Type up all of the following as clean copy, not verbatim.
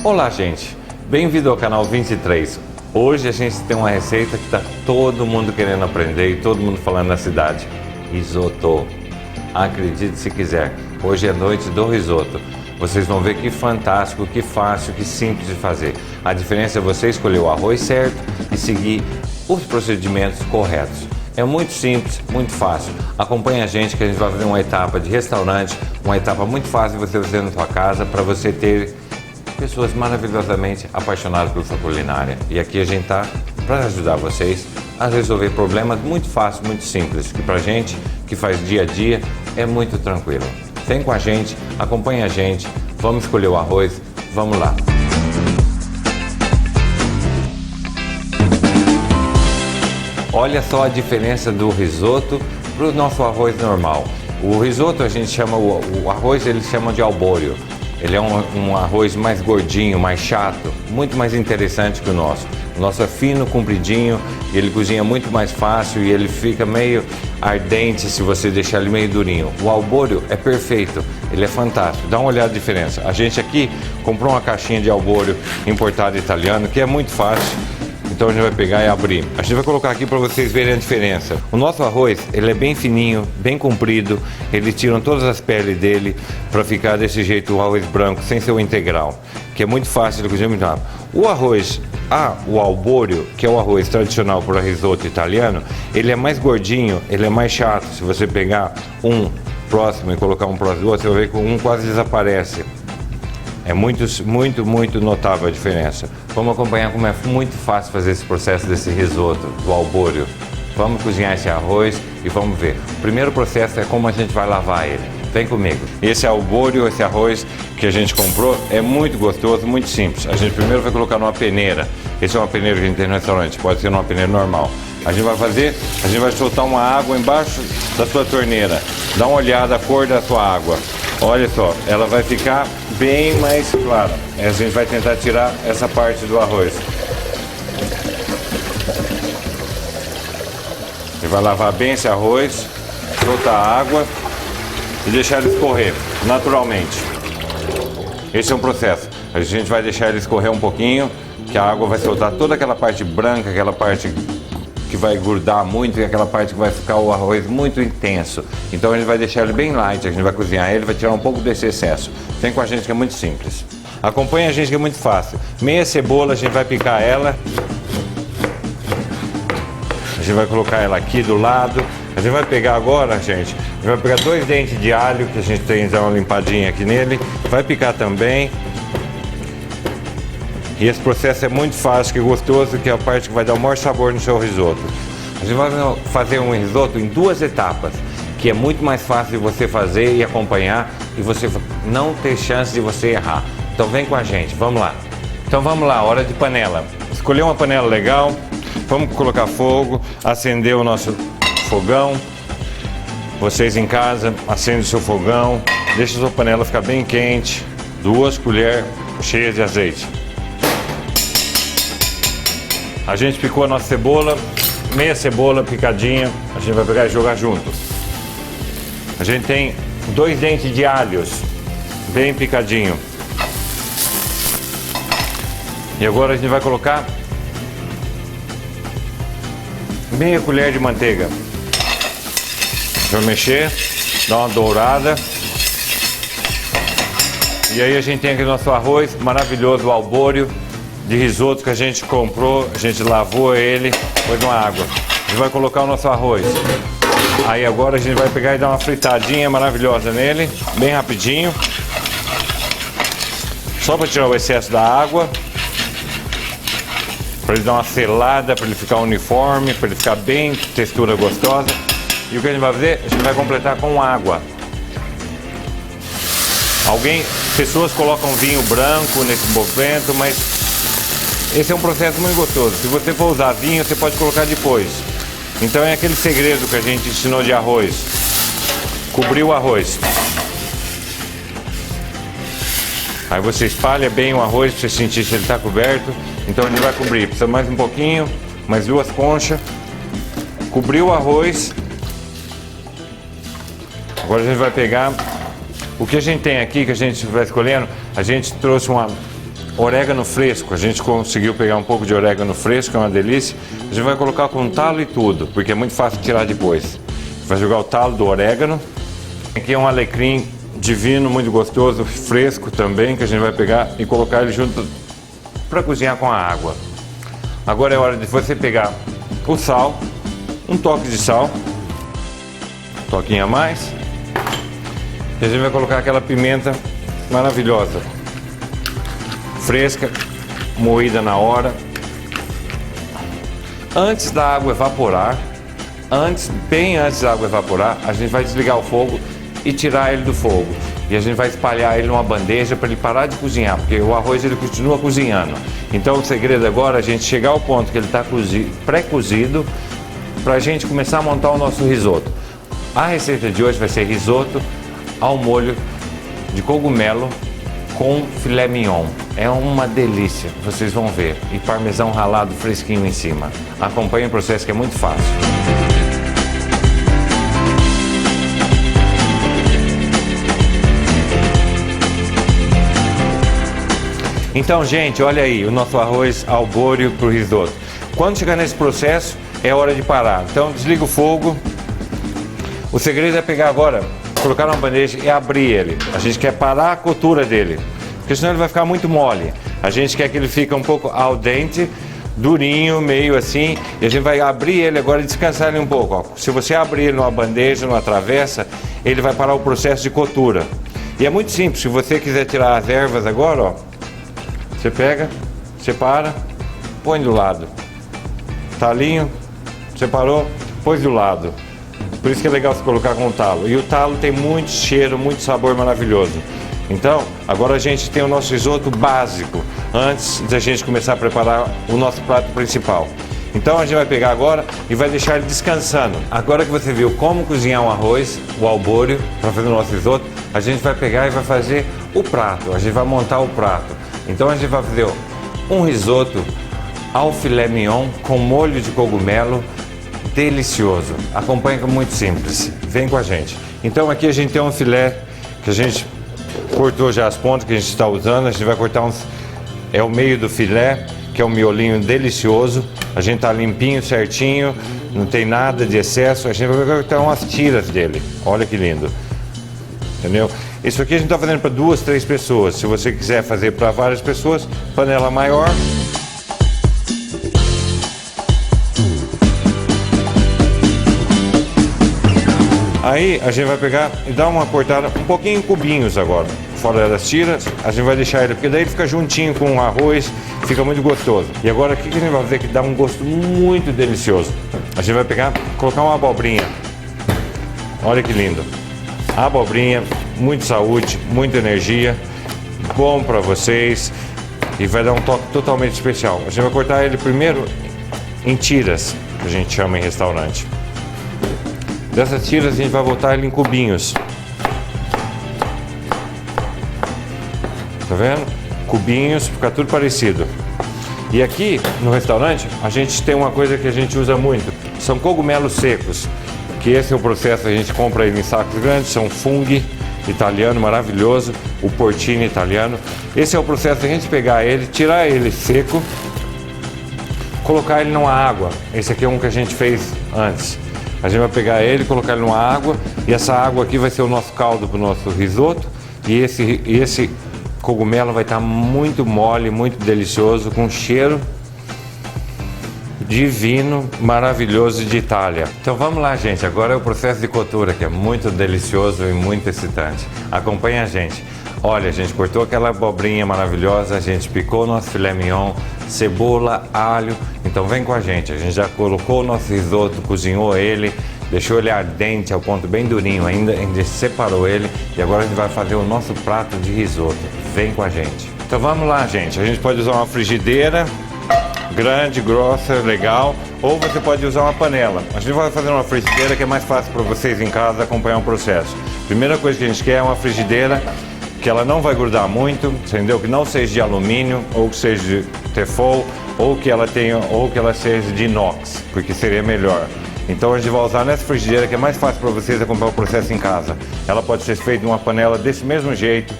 Olá, gente, bem-vindo ao canal 23. Hoje a gente tem uma receita que está todo mundo querendo aprender e todo mundo falando na cidade: risoto. Acredite se quiser, hoje é noite do risoto. Vocês vão ver que fantástico, que fácil, que simples de fazer. A diferença é você escolher o arroz certo e seguir os procedimentos corretos. É muito simples, muito fácil. Acompanhe a gente que a gente vai fazer uma etapa de restaurante, uma etapa muito fácil de você fazer na sua casa para você ter pessoas maravilhosamente apaixonadas por sua culinária. E aqui a gente está para ajudar vocês a resolver problemas muito fáceis, muito simples, que pra gente que faz dia a dia é muito tranquilo. Vem com a gente, acompanhe a gente, vamos escolher o arroz, vamos lá. Olha só a diferença do risoto para o nosso arroz normal. O risoto a gente chama, o arroz eles chamam de albóreo. Ele é um arroz mais gordinho, mais chato, muito mais interessante que o nosso. O nosso é fino, compridinho, ele cozinha muito mais fácil e ele fica meio ardente se você deixar ele meio durinho. O albóreo é perfeito, ele é fantástico. Dá uma olhada na diferença. A gente aqui comprou uma caixinha de albóreo importado italiano, que é muito fácil. Então a gente vai pegar e abrir. A gente vai colocar aqui para vocês verem a diferença. O nosso arroz, ele é bem fininho, bem comprido. Eles tiram todas as peles dele para ficar desse jeito, o arroz branco, sem ser o integral, que é muito fácil de cozinhar muito rápido. O arroz, o albóreo, que é o arroz tradicional para risoto italiano, ele é mais gordinho, ele é mais chato. Se você pegar um próximo e colocar um próximo do outro, você vai ver que um quase desaparece. É muito notável a diferença. Vamos acompanhar como é muito fácil fazer esse processo desse risoto, do albóreo. Vamos cozinhar esse arroz e vamos ver. O primeiro processo é como a gente vai lavar ele. Vem comigo. Esse albóreo, esse arroz que a gente comprou é muito gostoso, muito simples. A gente primeiro vai colocar numa peneira. Esse é uma peneira que a gente tem no restaurante, pode ser numa peneira normal. A gente vai soltar uma água embaixo da sua torneira. Dá uma olhada a cor da sua água. Olha só, ela vai ficar bem mais clara. A gente vai tentar tirar essa parte do arroz. Você vai lavar bem esse arroz, soltar a água e deixar ele escorrer naturalmente. Esse é um processo. A gente vai deixar ele escorrer um pouquinho, que a água vai soltar toda aquela parte branca, aquela parte que vai grudar muito e aquela parte que vai ficar o arroz muito intenso. Então a gente vai deixar ele bem light, a gente vai cozinhar ele, vai tirar um pouco desse excesso. Vem com a gente que é muito simples. Acompanha a gente que é muito fácil. Meia cebola, a gente vai picar ela. A gente vai colocar ela aqui do lado. A gente vai pegar agora, gente, a gente vai pegar 2 dentes de alho, que a gente tem já uma limpadinha aqui nele. Vai picar também. E esse processo é muito fácil, que é gostoso, que é a parte que vai dar o maior sabor no seu risoto. A gente vai fazer um risoto em 2 etapas, que é muito mais fácil de você fazer e acompanhar e você não ter chance de você errar. Então vem com a gente, vamos lá. Então vamos lá, hora de panela. Escolher uma panela legal, vamos colocar fogo, acender o nosso fogão. Vocês em casa, acende o seu fogão, deixa a sua panela ficar bem quente. 2 colheres cheias de azeite. A gente picou a nossa cebola, meia cebola picadinha, a gente vai pegar e jogar junto. A gente tem 2 dentes de alhos, bem picadinho. E agora a gente vai colocar meia colher de manteiga. Vai mexer, dar uma dourada. E aí a gente tem aqui o nosso arroz maravilhoso, o albóreo de risoto que a gente comprou, a gente lavou ele, pôs uma água. A gente vai colocar o nosso arroz. Aí agora a gente vai pegar e dar uma fritadinha maravilhosa nele, bem rapidinho. Só para tirar o excesso da água. Para ele dar uma selada, para ele ficar uniforme, para ele ficar bem, textura gostosa. E o que a gente vai fazer? A gente vai completar com água. Pessoas colocam vinho branco nesse movimento, mas esse é um processo muito gostoso. Se você for usar vinho, você pode colocar depois. Então é aquele segredo que a gente ensinou de arroz. Cobrir o arroz. Aí você espalha bem o arroz para você sentir se ele está coberto. Então a gente vai cobrir. Precisa mais um pouquinho, mais 2 conchas. Cobriu o arroz. Agora a gente vai pegar o que a gente tem aqui, que a gente vai escolhendo. A gente trouxe orégano fresco. A gente conseguiu pegar um pouco de orégano fresco, é uma delícia. A gente vai colocar com talo e tudo, porque é muito fácil de tirar depois. Vai jogar o talo do orégano. Aqui é um alecrim divino, muito gostoso, fresco também, que a gente vai pegar e colocar ele junto para cozinhar com a água. Agora é hora de você pegar o sal, um toque de sal, um toquinho a mais, e a gente vai colocar aquela pimenta maravilhosa, fresca, moída na hora. Antes da água evaporar, bem antes da água evaporar, a gente vai desligar o fogo e tirar ele do fogo. E a gente vai espalhar ele numa bandeja para ele parar de cozinhar, porque o arroz ele continua cozinhando. Então o segredo agora é a gente chegar ao ponto que ele está pré-cozido para a gente começar a montar o nosso risoto. A receita de hoje vai ser risoto ao molho de cogumelo com filé mignon. É uma delícia, vocês vão ver. E parmesão ralado fresquinho em cima. Acompanhe o processo que é muito fácil. Então, gente, olha aí, o nosso arroz albóreo para o risoto. Quando chegar nesse processo, é hora de parar. Então, desliga o fogo. O segredo é pegar agora, colocar numa bandeja e abrir ele. A gente quer parar a cottura dele, porque senão ele vai ficar muito mole. A gente quer que ele fique um pouco al dente, durinho, meio assim. E a gente vai abrir ele agora e descansar ele um pouco. Ó. Se você abrir ele numa bandeja, numa travessa, ele vai parar o processo de cotura. E é muito simples. Se você quiser tirar as ervas agora, ó, você pega, separa, põe do lado. Talinho, separou, pôs do lado. Por isso que é legal você colocar com o talo. E o talo tem muito cheiro, muito sabor maravilhoso. Então, agora a gente tem o nosso risoto básico, antes da gente começar a preparar o nosso prato principal. Então a gente vai pegar agora e vai deixar ele descansando. Agora que você viu como cozinhar um arroz, o albóreo, para fazer o nosso risoto, a gente vai pegar e vai fazer o prato. A gente vai montar o prato. Então a gente vai fazer um risoto ao filé mignon com molho de cogumelo delicioso. Acompanhe, que é muito simples. Vem com a gente. Então aqui a gente tem um filé que a gente cortou já as pontas que a gente está usando. A gente vai cortar é o meio do filé, que é um miolinho delicioso. A gente tá limpinho, certinho, não tem nada de excesso. A gente vai cortar umas tiras dele. Olha que lindo. Entendeu? Isso aqui a gente está fazendo para 2, 3 pessoas. Se você quiser fazer para várias pessoas, panela maior. Aí a gente vai pegar e dar uma cortada um pouquinho em cubinhos agora. Fora das tiras, a gente vai deixar ele, porque daí ele fica juntinho com o arroz, fica muito gostoso. E agora o que a gente vai fazer que dá um gosto muito delicioso? A gente vai pegar, colocar uma abobrinha. Olha que lindo. A abobrinha, muita saúde, muita energia, bom para vocês e vai dar um toque totalmente especial. A gente vai cortar ele primeiro em tiras, que a gente chama em restaurante. Dessas tiras a gente vai botar ele em cubinhos. Tá vendo? Cubinhos, fica tudo parecido. E aqui no restaurante a gente tem uma coisa que a gente usa muito, são cogumelos secos. Que esse é o processo, a gente compra ele em sacos grandes, são funghi italiano maravilhoso, o porcini italiano. Esse é o processo de a gente pegar ele, tirar ele seco, colocar ele numa água. Esse aqui é um que a gente fez antes. A gente vai pegar ele, colocar ele numa água e essa água aqui vai ser o nosso caldo para o nosso risoto. E esse cogumelo vai estar muito mole, muito delicioso, com cheiro divino, maravilhoso de Itália. Então vamos lá, gente. Agora é o processo de cottura, que é muito delicioso e muito excitante. Acompanhe a gente. Olha, a gente cortou aquela abobrinha maravilhosa, a gente picou o nosso filé mignon, cebola, alho. Então vem com a gente. A gente já colocou o nosso risoto, cozinhou ele, deixou ele ardente ao ponto bem durinho ainda, a gente separou ele e agora a gente vai fazer o nosso prato de risoto. Vem com a gente. Então vamos lá, gente. A gente pode usar uma frigideira grande, grossa, legal, ou você pode usar uma panela. A gente vai fazer uma frigideira que é mais fácil para vocês em casa acompanhar o processo. Primeira coisa que a gente quer é uma frigideira que ela não vai grudar muito, entendeu? Que não seja de alumínio, ou que seja de tefal, ou que ela seja de inox, porque seria melhor. Então a gente vai usar nessa frigideira que é mais fácil para vocês acompanhar o processo em casa. Ela pode ser feita em uma panela desse mesmo jeito,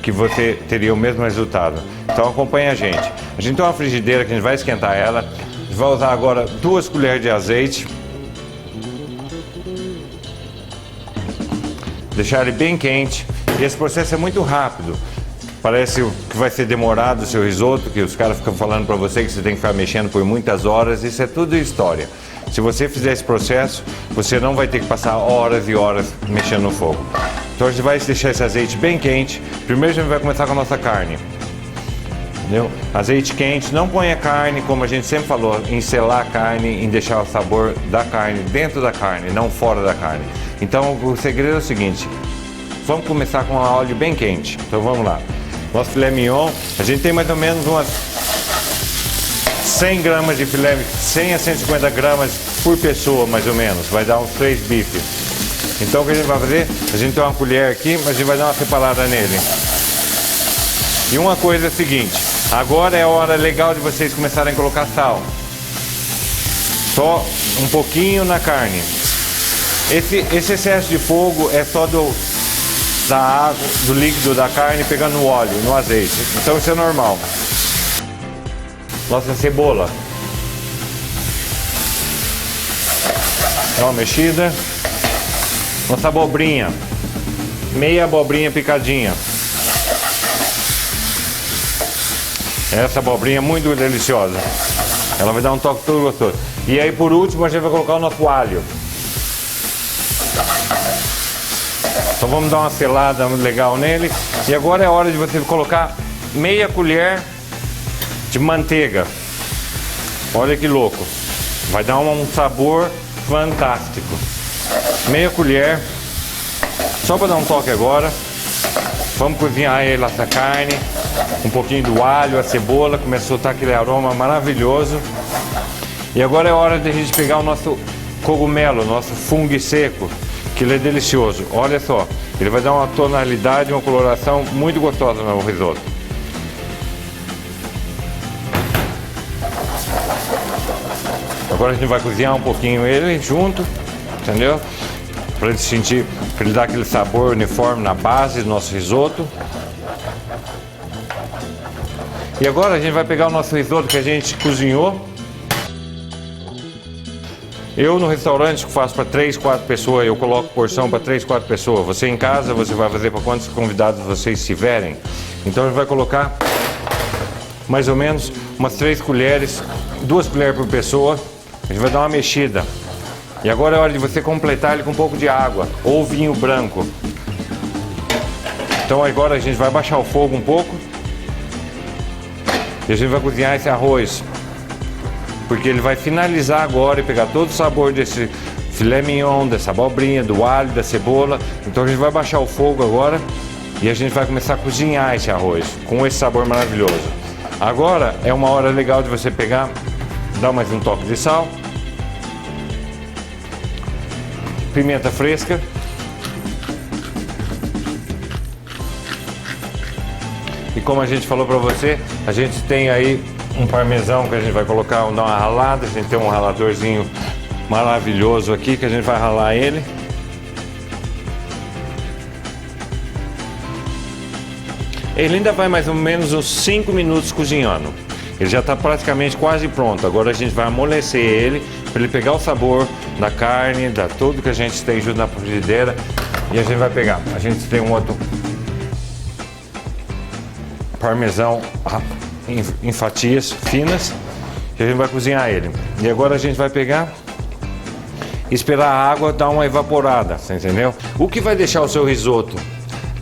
que você teria o mesmo resultado. Então acompanha a gente. A gente tem uma frigideira que a gente vai esquentar ela. A gente vai usar agora 2 colheres de azeite. Deixar ele bem quente. E esse processo é muito rápido. Parece que vai ser demorado o seu risoto, que os caras ficam falando para você que você tem que ficar mexendo por muitas horas. Isso é tudo história. Se você fizer esse processo, você não vai ter que passar horas e horas mexendo no fogo. Então a gente vai deixar esse azeite bem quente. Primeiro a gente vai começar com a nossa carne. Entendeu? Azeite quente, não ponha carne, como a gente sempre falou, em selar a carne, em deixar o sabor da carne dentro da carne, não fora da carne. Então o segredo é o seguinte, vamos começar com um óleo bem quente. Então vamos lá. Nosso filé mignon, a gente tem mais ou menos umas 100 gramas de filé, 100 a 150 gramas por pessoa, mais ou menos. Vai dar uns 3 bifes. Então o que a gente vai fazer? A gente tem uma colher aqui, mas a gente vai dar uma separada nele. E uma coisa é a seguinte, agora é a hora legal de vocês começarem a colocar sal. Só um pouquinho na carne. Esse excesso de fogo é só da água, do líquido da carne pegando no óleo, no azeite. Então isso é normal. Nossa cebola. Dá uma mexida. Nossa abobrinha. Meia abobrinha picadinha. Essa abobrinha é muito deliciosa. Ela vai dar um toque todo gostoso. E aí por último a gente vai colocar o nosso alho. Então vamos dar uma selada legal nele. E agora é hora de você colocar meia colher de manteiga. Olha que louco. Vai dar um sabor fantástico. Meia colher. Só para dar um toque agora. Vamos cozinhar essa carne. Um pouquinho do alho, a cebola. Começa a soltar aquele aroma maravilhoso. E agora é hora de a gente pegar o nosso cogumelo, nosso fungo seco. Que ele é delicioso. Olha só. Ele vai dar uma tonalidade, uma coloração muito gostosa no risoto. Agora a gente vai cozinhar um pouquinho ele junto, entendeu? Para ele sentir, para ele dar aquele sabor uniforme na base do nosso risoto. E agora a gente vai pegar o nosso risoto que a gente cozinhou. Eu no restaurante faço para 3, 4 pessoas, eu coloco porção para 3, 4 pessoas. Você em casa, você vai fazer para quantos convidados vocês tiverem. Então a gente vai colocar mais ou menos umas 3 colheres, 2 colheres por pessoa. A gente vai dar uma mexida. E agora é hora de você completar ele com um pouco de água ou vinho branco. Então agora a gente vai baixar o fogo um pouco. E a gente vai cozinhar esse arroz. Porque ele vai finalizar agora e pegar todo o sabor desse filé mignon, dessa abobrinha, do alho, da cebola. Então a gente vai baixar o fogo agora e a gente vai começar a cozinhar esse arroz com esse sabor maravilhoso. Agora é uma hora legal de você pegar, dar mais um toque de sal, pimenta fresca, e como a gente falou para você, a gente tem aí um parmesão que a gente vai colocar, dar uma ralada. A gente tem um raladorzinho maravilhoso aqui que a gente vai ralar ele. Ele ainda vai mais ou menos uns 5 minutos cozinhando. Ele já está praticamente quase pronto. Agora a gente vai amolecer ele para ele pegar o sabor da carne, da tudo que a gente tem junto na frigideira. E a gente vai pegar. A gente tem um outro parmesão em fatias finas, que a gente vai cozinhar ele. E agora a gente vai pegar e esperar a água dar uma evaporada, você entendeu? O que vai deixar o seu risoto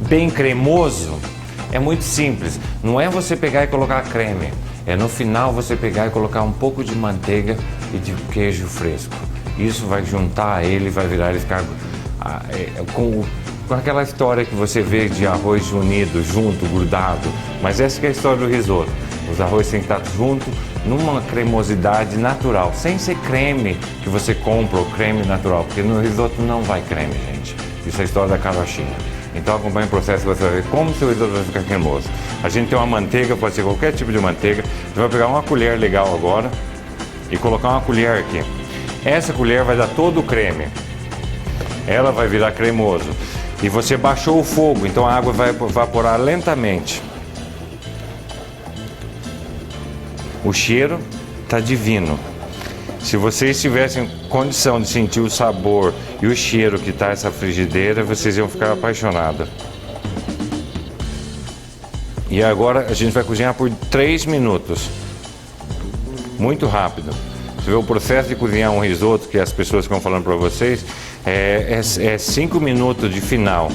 bem cremoso é muito simples. Não é você pegar e colocar creme, é no final você pegar e colocar um pouco de manteiga e de queijo fresco. Isso vai juntar ele, vai virar ele ficar com aquela história que você vê de arroz unido, junto, grudado. Mas essa que é a história do risoto. Os arroz têm que estar junto, numa cremosidade natural, sem ser creme que você compra, ou creme natural, porque no risoto não vai creme, gente. Isso é a história da carochinha. Então acompanhe o processo e você vai ver como o seu risoto vai ficar cremoso. A gente tem uma manteiga, pode ser qualquer tipo de manteiga. Você vai pegar uma colher legal agora e colocar uma colher aqui. Essa colher vai dar todo o creme. Ela vai virar cremoso. E você baixou o fogo, então a água vai evaporar lentamente. O cheiro tá divino. Se vocês tivessem condição de sentir o sabor e o cheiro que tá essa frigideira, vocês iam ficar apaixonados. E agora a gente vai cozinhar por 3 minutos. Muito rápido. Você vê o processo de cozinhar um risoto, que as pessoas ficam falando para vocês, é 5 minutos de final,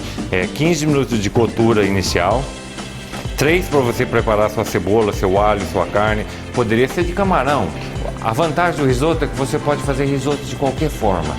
15 minutos de cottura inicial, 3 para você preparar sua cebola, seu alho, sua carne. Poderia ser de camarão. A vantagem do risoto é que você pode fazer risoto de qualquer forma.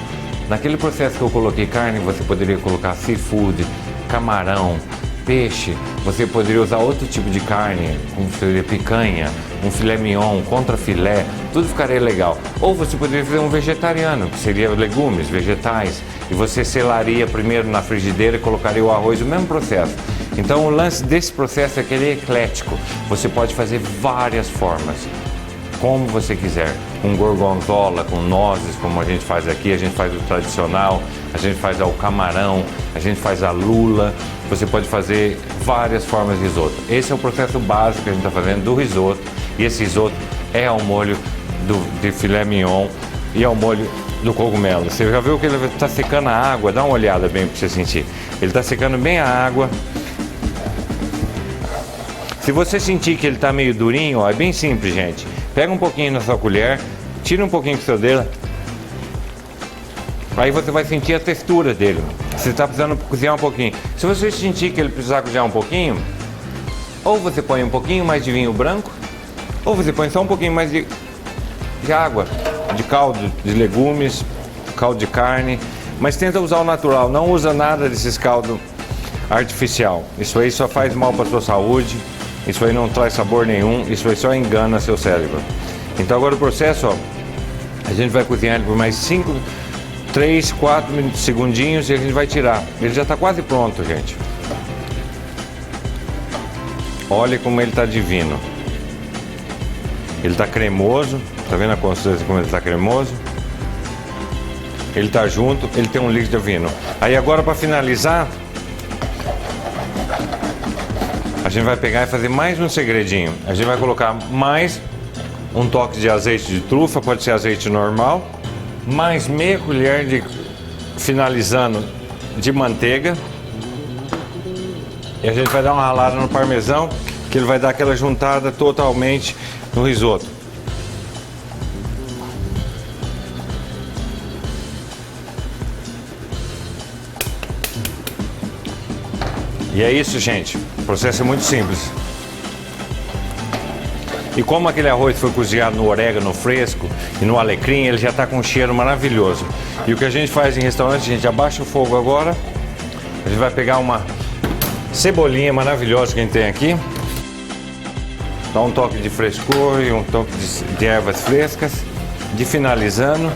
Naquele processo que eu coloquei carne, você poderia colocar seafood, camarão, peixe. Você poderia usar outro tipo de carne, como seria picanha, um filé mignon, contra filé, tudo ficaria legal. Ou você poderia fazer um vegetariano, que seria legumes, vegetais, e você selaria primeiro na frigideira e colocaria o arroz, o mesmo processo. Então o lance desse processo é que ele é eclético. Você pode fazer várias formas, como você quiser. Com gorgonzola, com nozes, como a gente faz aqui, a gente faz o tradicional, a gente faz ao camarão, a gente faz a lula. Você pode fazer várias formas de risoto. Esse é o processo básico que a gente está fazendo do risoto. E esse risoto é ao molho de filé mignon e ao molho do cogumelo. Você já viu que ele está secando a água? Dá uma olhada bem para você sentir. Ele está secando bem a água. Se você sentir que ele está meio durinho, ó, é bem simples, gente. Pega um pouquinho na sua colher, tira um pouquinho com o seu dedo. Aí você vai sentir a textura dele. Você está precisando cozinhar um pouquinho. Se você sentir que ele precisar cozinhar um pouquinho, ou você põe um pouquinho mais de vinho branco, ou você põe só um pouquinho mais de água, de caldo de legumes, caldo de carne. Mas tenta usar o natural, não usa nada desses caldos artificial. Isso aí só faz mal para a sua saúde. Isso aí não traz sabor nenhum, isso aí só engana seu cérebro. Então agora o processo, ó, a gente vai cozinhar ele por mais 5, 3, 4 segundinhos e a gente vai tirar. Ele já está quase pronto, gente. Olha como ele está divino. Ele está cremoso, tá vendo a consistência como ele está cremoso? Ele está junto, ele tem um líquido divino. Aí agora para finalizar, a gente vai pegar e fazer mais um segredinho. A gente vai colocar mais um toque de azeite de trufa, pode ser azeite normal, mais meia colher de, finalizando, de manteiga. E a gente vai dar uma ralada no parmesão, que ele vai dar aquela juntada totalmente no risoto. E é isso, gente. O processo é muito simples. E como aquele arroz foi cozinhado no orégano fresco e no alecrim, ele já está com um cheiro maravilhoso. E o que a gente faz em restaurante, a gente abaixa o fogo agora. A gente vai pegar uma cebolinha maravilhosa que a gente tem aqui. Dá um toque de frescor e um toque de ervas frescas. De finalizando.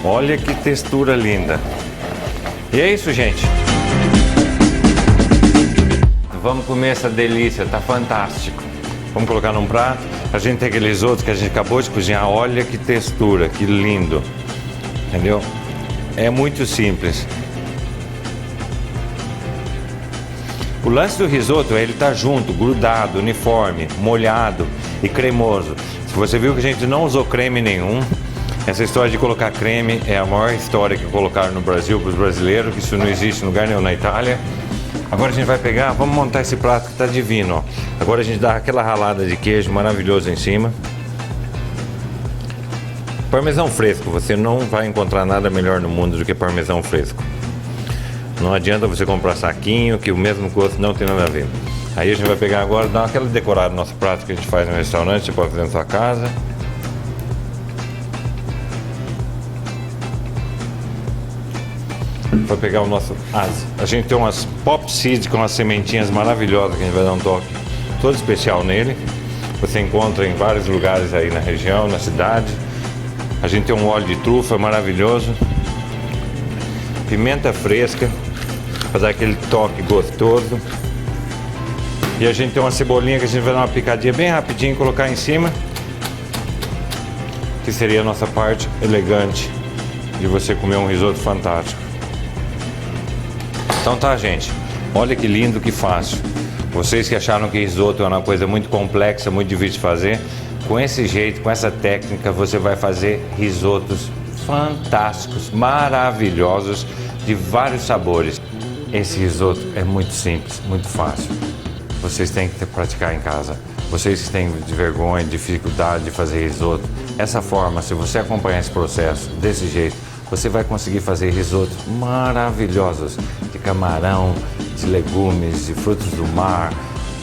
Olha que textura linda. E é isso, gente. Vamos comer essa delícia, tá fantástico. Vamos colocar num prato. A gente tem aqueles outros que a gente acabou de cozinhar. Olha que textura, que lindo. Entendeu? É muito simples. O lance do risoto é ele estar junto, grudado, uniforme, molhado e cremoso. Se você viu que a gente não usou creme nenhum, essa história de colocar creme é a maior história que colocaram no Brasil para os brasileiros, que isso não existe em lugar nenhum na Itália. Agora a gente vai pegar, vamos montar esse prato que está divino, ó. Agora a gente dá aquela ralada de queijo maravilhoso em cima. Parmesão fresco, você não vai encontrar nada melhor no mundo do que parmesão fresco. Não adianta você comprar saquinho, que o mesmo gosto não tem nada a ver. Aí a gente vai pegar agora, dar aquela decorada no nosso prato que a gente faz no restaurante, você pode fazer na sua casa. Vai pegar o nosso... A gente tem umas pop seeds com umas sementinhas maravilhosas que a gente vai dar um toque todo especial nele. Você encontra em vários lugares aí na região, na cidade. A gente tem um óleo de trufa maravilhoso. Pimenta fresca, para dar aquele toque gostoso. E a gente tem uma cebolinha que a gente vai dar uma picadinha bem rapidinho e colocar em cima. Que seria a nossa parte elegante de você comer um risoto fantástico. Então tá, gente, olha que lindo, que fácil. Vocês que acharam que risoto é uma coisa muito complexa, muito difícil de fazer, com esse jeito, com essa técnica, você vai fazer risotos fantásticos, maravilhosos, de vários sabores. Esse risoto é muito simples, muito fácil. Vocês têm que praticar em casa. Vocês que têm de vergonha, dificuldade de fazer risoto, essa forma, se você acompanhar esse processo desse jeito, você vai conseguir fazer risotos maravilhosos de camarão, de legumes, de frutos do mar,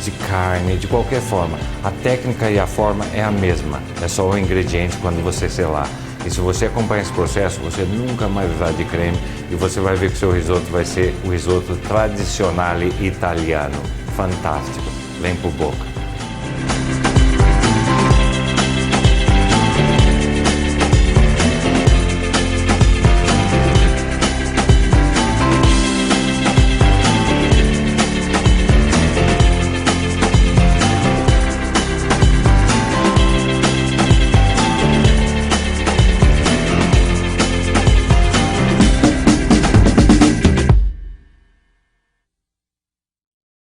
de carne, de qualquer forma. A técnica e a forma é a mesma, é só o ingrediente quando você selar. E se você acompanhar esse processo, você nunca mais vai usar de creme e você vai ver que o seu risoto vai ser o risoto tradicional italiano. Fantástico. Vem pro boca.